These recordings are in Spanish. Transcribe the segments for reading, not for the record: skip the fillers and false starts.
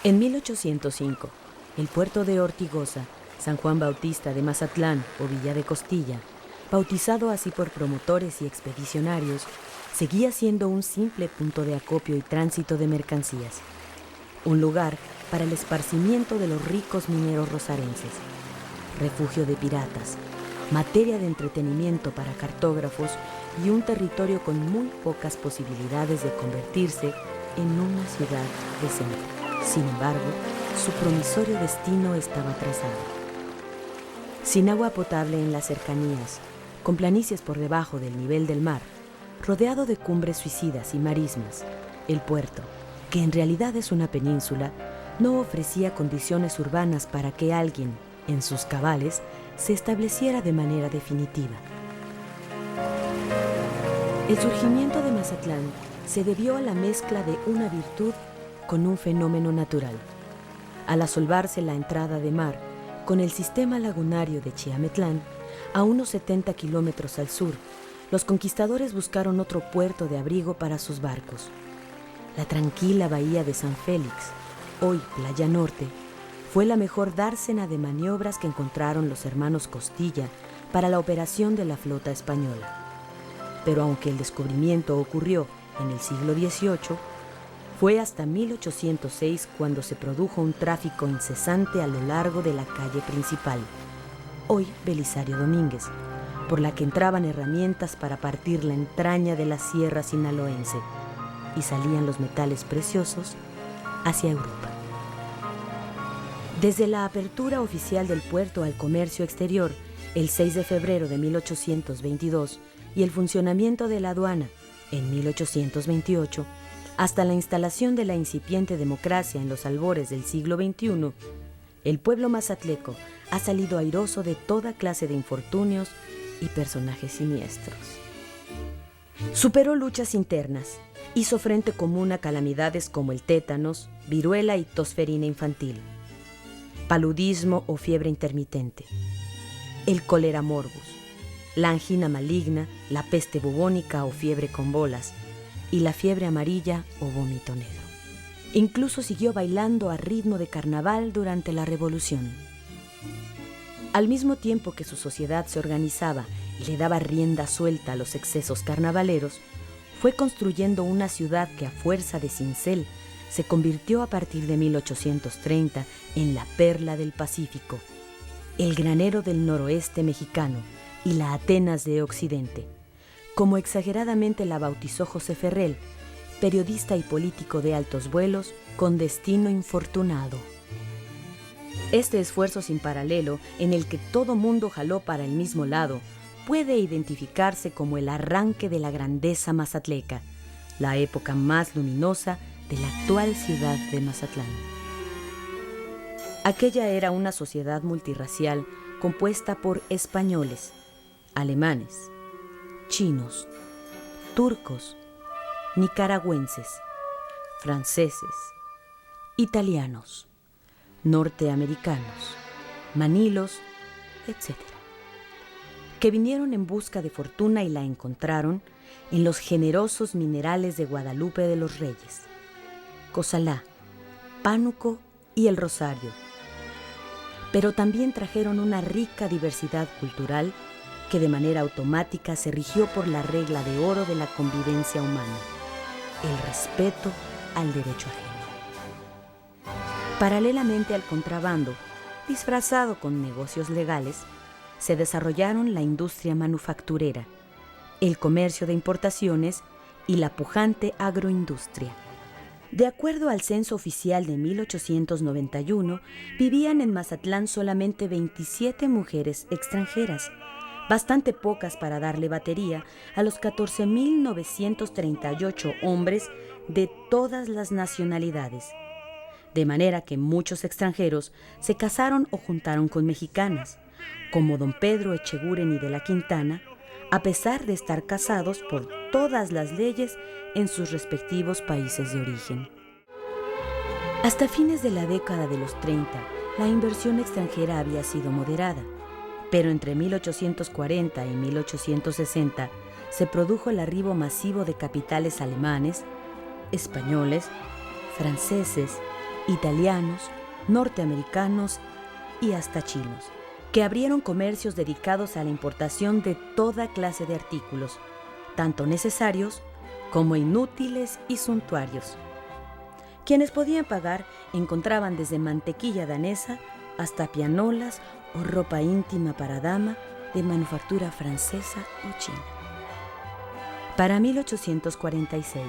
En 1805, el puerto de Ortigosa, San Juan Bautista de Mazatlán o Villa de Costilla, bautizado así por promotores y expedicionarios, seguía siendo un simple punto de acopio y tránsito de mercancías, un lugar para el esparcimiento de los ricos mineros rosarenses, refugio de piratas, materia de entretenimiento para cartógrafos y un territorio con muy pocas posibilidades de convertirse en una ciudad decente. Sin embargo, su promisorio destino estaba trazado. Sin agua potable en las cercanías, con planicies por debajo del nivel del mar, rodeado de cumbres suicidas y marismas, el puerto, que en realidad es una península, no ofrecía condiciones urbanas para que alguien, en sus cabales, se estableciera de manera definitiva. El surgimiento de Mazatlán se debió a la mezcla de una virtud con un fenómeno natural. Al asolvarse la entrada de mar con el sistema lagunario de Chiametlán, a unos 70 kilómetros al sur, los conquistadores buscaron otro puerto de abrigo para sus barcos. La tranquila bahía de San Félix, hoy Playa Norte, fue la mejor dársena de maniobras que encontraron los hermanos Costilla para la operación de la flota española. Pero aunque el descubrimiento ocurrió en el siglo XVIII, fue hasta 1806 cuando se produjo un tráfico incesante a lo largo de la calle principal, hoy Belisario Domínguez, por la que entraban herramientas para partir la entraña de la sierra sinaloense y salían los metales preciosos hacia Europa. Desde la apertura oficial del puerto al comercio exterior, el 6 de febrero de 1822, y el funcionamiento de la aduana en 1828, hasta la instalación de la incipiente democracia en los albores del siglo XXI, el pueblo mazatleco ha salido airoso de toda clase de infortunios y personajes siniestros. Superó luchas internas, hizo frente común a calamidades como el tétanos, viruela y tosferina infantil, paludismo o fiebre intermitente, el cólera morbus, la angina maligna, la peste bubónica o fiebre con bolas, y la fiebre amarilla o vómito negro. Incluso siguió bailando a ritmo de carnaval durante la Revolución. Al mismo tiempo que su sociedad se organizaba y le daba rienda suelta a los excesos carnavaleros, fue construyendo una ciudad que a fuerza de cincel se convirtió a partir de 1830 en la perla del Pacífico, el granero del noroeste mexicano y la Atenas de Occidente, como exageradamente la bautizó José Ferrell, periodista y político de altos vuelos con destino infortunado. Este esfuerzo sin paralelo, en el que todo mundo jaló para el mismo lado, puede identificarse como el arranque de la grandeza mazatleca, la época más luminosa de la actual ciudad de Mazatlán. Aquella era una sociedad multirracial compuesta por españoles, alemanes, chinos, turcos, nicaragüenses, franceses, italianos, norteamericanos, manilos, etc., que vinieron en busca de fortuna y la encontraron en los generosos minerales de Guadalupe de los Reyes, Cozalá, Pánuco y El Rosario. Pero también trajeron una rica diversidad cultural que de manera automática se rigió por la regla de oro de la convivencia humana, el respeto al derecho ajeno. Paralelamente al contrabando, disfrazado con negocios legales, se desarrollaron la industria manufacturera, el comercio de importaciones y la pujante agroindustria. De acuerdo al censo oficial de 1891, vivían en Mazatlán solamente 27 mujeres extranjeras, bastante pocas para darle batería a los 14.938 hombres de todas las nacionalidades. De manera que muchos extranjeros se casaron o juntaron con mexicanas, como don Pedro Echeguren y de la Quintana, a pesar de estar casados por todas las leyes en sus respectivos países de origen. Hasta fines de la década de los 30, la inversión extranjera había sido moderada, pero entre 1840 y 1860 se produjo el arribo masivo de capitales alemanes, españoles, franceses, italianos, norteamericanos y hasta chinos, que abrieron comercios dedicados a la importación de toda clase de artículos, tanto necesarios como inútiles y suntuarios. Quienes podían pagar encontraban desde mantequilla danesa hasta pianolas o ropa íntima para dama de manufactura francesa o china. Para 1846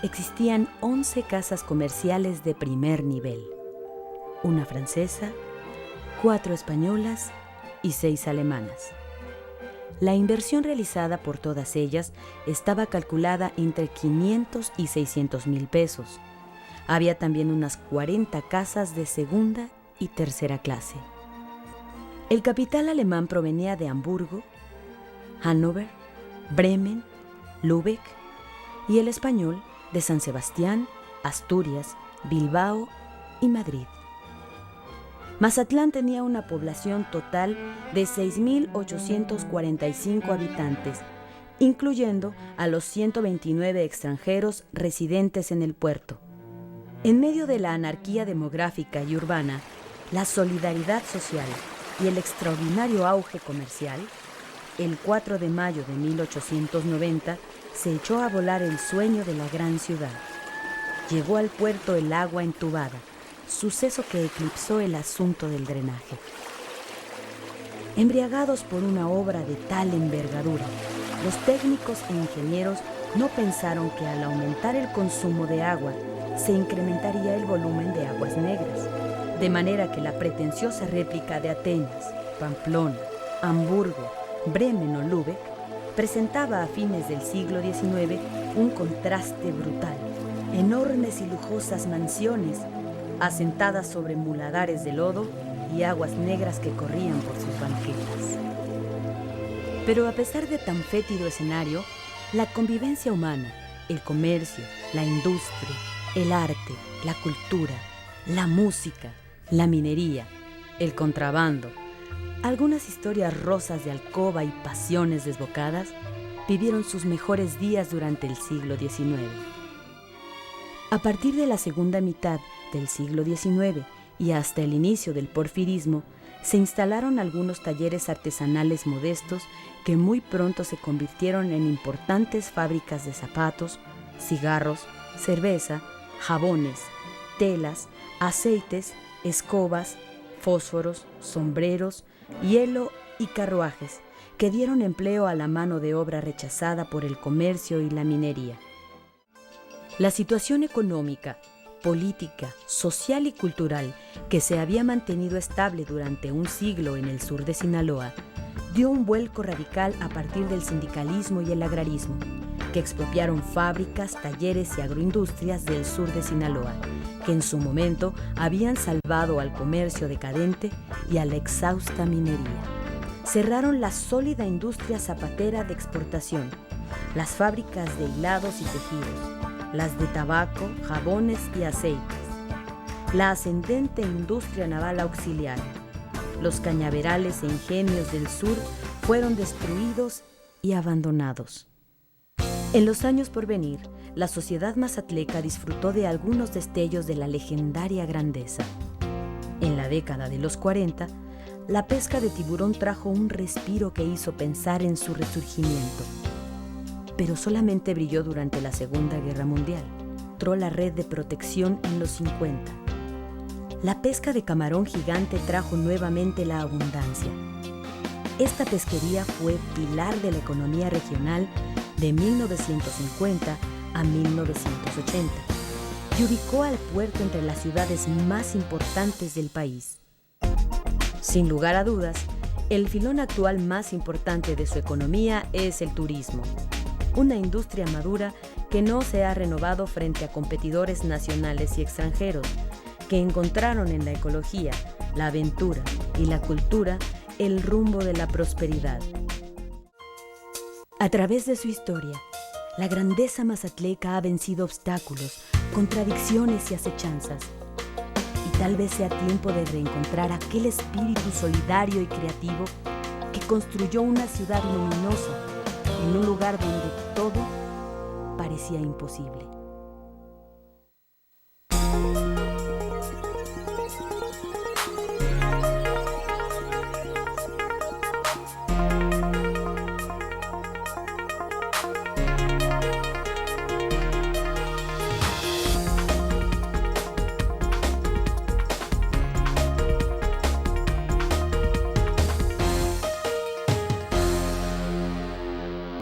existían 11 casas comerciales de primer nivel, una francesa, 4 españolas y 6 alemanas. La inversión realizada por todas ellas estaba calculada entre 500 y 600 mil pesos. Había también unas 40 casas de segunda y tercera clase. El capital alemán provenía de Hamburgo, Hannover, Bremen, Lübeck, y el español de San Sebastián, Asturias, Bilbao y Madrid. Mazatlán tenía una población total de 6.845 habitantes, incluyendo a los 129 extranjeros residentes en el puerto. En medio de la anarquía demográfica y urbana, la solidaridad social y el extraordinario auge comercial, el 4 de mayo de 1890 se echó a volar el sueño de la gran ciudad. Llegó al puerto el agua entubada, suceso que eclipsó el asunto del drenaje. Embriagados por una obra de tal envergadura, los técnicos e ingenieros no pensaron que al aumentar el consumo de agua se incrementaría el volumen de aguas negras, de manera que la pretenciosa réplica de Atenas, Pamplona, Hamburgo, Bremen o Lübeck presentaba a fines del siglo XIX un contraste brutal. Enormes y lujosas mansiones asentadas sobre muladares de lodo y aguas negras que corrían por sus banquetas. Pero a pesar de tan fétido escenario, la convivencia humana, el comercio, la industria, el arte, la cultura, la música, la minería, el contrabando, algunas historias rosas de alcoba y pasiones desbocadas vivieron sus mejores días durante el siglo XIX. A partir de la segunda mitad del siglo XIX y hasta el inicio del porfirismo, se instalaron algunos talleres artesanales modestos que muy pronto se convirtieron en importantes fábricas de zapatos, cigarros, cerveza, jabones, telas, aceites, escobas, fósforos, sombreros, hielo y carruajes, que dieron empleo a la mano de obra rechazada por el comercio y la minería. La situación económica, política, social y cultural que se había mantenido estable durante un siglo en el sur de Sinaloa, dio un vuelco radical a partir del sindicalismo y el agrarismo, que expropiaron fábricas, talleres y agroindustrias del sur de Sinaloa, que en su momento habían salvado al comercio decadente y a la exhausta minería. Cerraron la sólida industria zapatera de exportación, las fábricas de hilados y tejidos, las de tabaco, jabones y aceites, la ascendente industria naval auxiliar. Los cañaverales e ingenios del sur fueron destruidos y abandonados. En los años por venir, la sociedad mazatleca disfrutó de algunos destellos de la legendaria grandeza. En la década de los 40, la pesca de tiburón trajo un respiro que hizo pensar en su resurgimiento. Pero solamente brilló durante la Segunda Guerra Mundial. Entró la red de protección en los 50. La pesca de camarón gigante trajo nuevamente la abundancia. Esta pesquería fue pilar de la economía regional de 1950 a 1980 y ubicó al puerto entre las ciudades más importantes del país. Sin lugar a dudas, el filón actual más importante de su economía es el turismo, una industria madura que no se ha renovado frente a competidores nacionales y extranjeros, que encontraron en la ecología, la aventura y la cultura el rumbo de la prosperidad. A través de su historia, la grandeza mazatleca ha vencido obstáculos, contradicciones y acechanzas. Y tal vez sea tiempo de reencontrar aquel espíritu solidario y creativo que construyó una ciudad luminosa en un lugar donde todo parecía imposible.